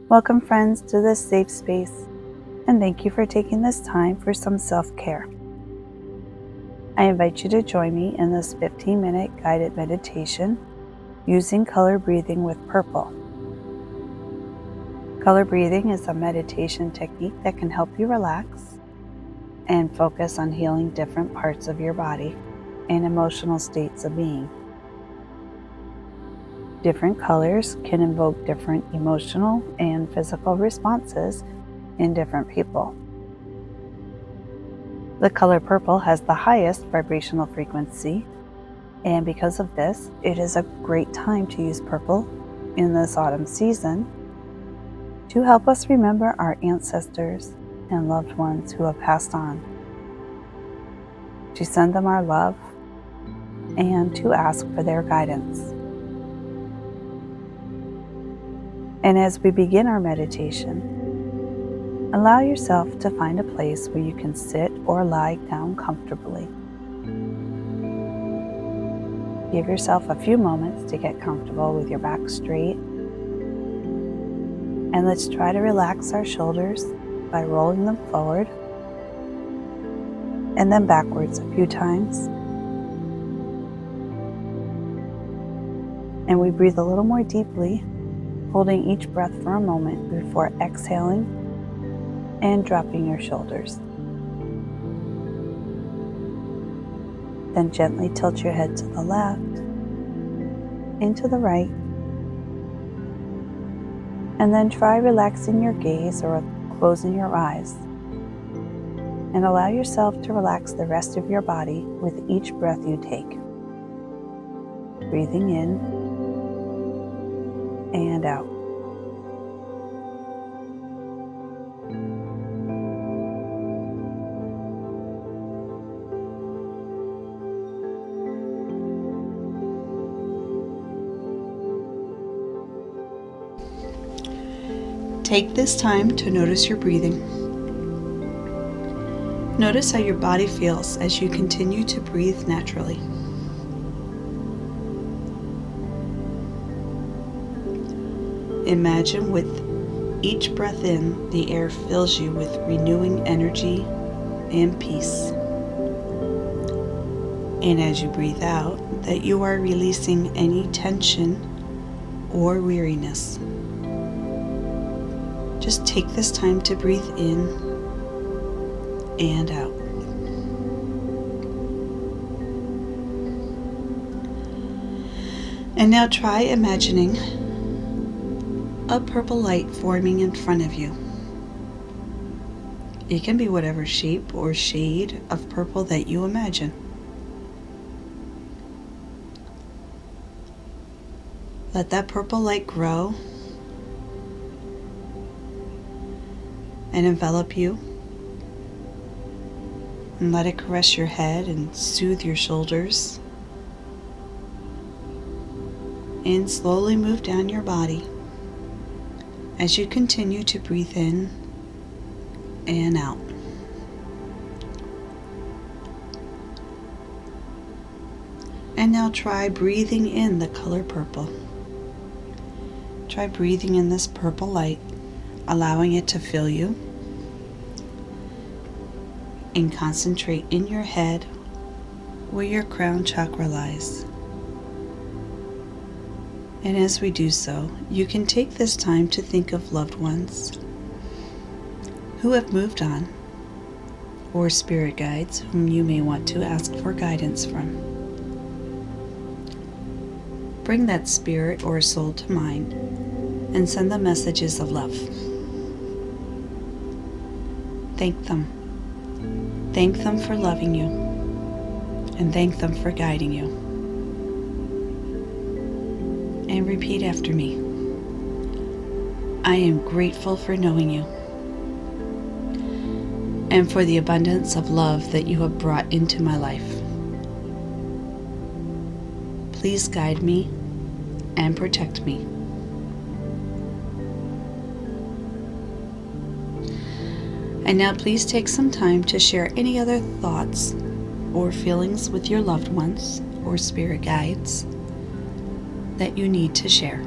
Welcome, friends, to this safe space, and thank you for taking this time for some self-care. I invite you to join me in this 15-minute guided meditation using color breathing with purple. Color breathing is a meditation technique that can help you relax and focus on healing different parts of your body and emotional states of being. Different colors can invoke different emotional and physical responses in different people. The color purple has the highest vibrational frequency, and because of this, it is a great time to use purple in this autumn season to help us remember our ancestors and loved ones who have passed on, to send them our love, and to ask for their guidance. And as we begin our meditation, allow yourself to find a place where you can sit or lie down comfortably. Give yourself a few moments to get comfortable with your back straight. And let's try to relax our shoulders by rolling them forward and then backwards a few times. And we breathe a little more deeply, holding each breath for a moment before exhaling and dropping your shoulders. Then gently tilt your head to the left, into the right, and then try relaxing your gaze or closing your eyes. And allow yourself to relax the rest of your body with each breath you take. Breathing in and out. Take this time to notice your breathing. Notice how your body feels as you continue to breathe naturally. Imagine with each breath in, the air fills you with renewing energy and peace. And as you breathe out, that you are releasing any tension or weariness. Just take this time to breathe in and out. And now try imagining a purple light forming in front of you. It can be whatever shape or shade of purple that you imagine. Let that purple light grow and envelop you, and let it caress your head and soothe your shoulders, and slowly move down your body as you continue to breathe in and out. And now try breathing in the color purple. Try breathing in this purple light, allowing it to fill you, and concentrate in your head where your crown chakra lies. And as we do so, you can take this time to think of loved ones who have moved on, or spirit guides whom you may want to ask for guidance from. Bring that spirit or soul to mind and send them messages of love. Thank them. Thank them for loving you, and thank them for guiding you. And repeat after me. I am grateful for knowing you, and for the abundance of love that you have brought into my life. Please guide me and protect me. And now please take some time to share any other thoughts or feelings with your loved ones or spirit guides that you need to share.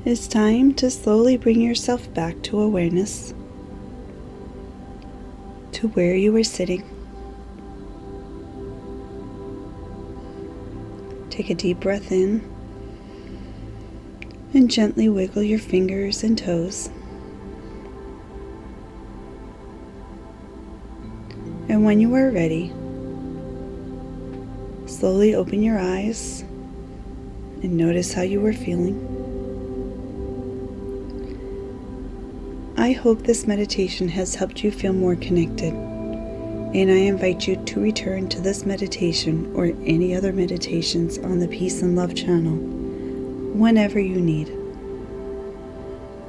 It's time to slowly bring yourself back to awareness, to where you were sitting. Take a deep breath in and gently wiggle your fingers and toes. And when you are ready, slowly open your eyes and notice how you are feeling. I hope this meditation has helped you feel more connected, and I invite you to return to this meditation or any other meditations on the Peace and Love channel whenever you need.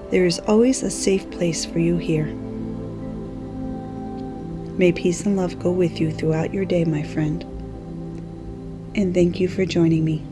There is always a safe place for you here. May peace and love go with you throughout your day, my friend. And thank you for joining me.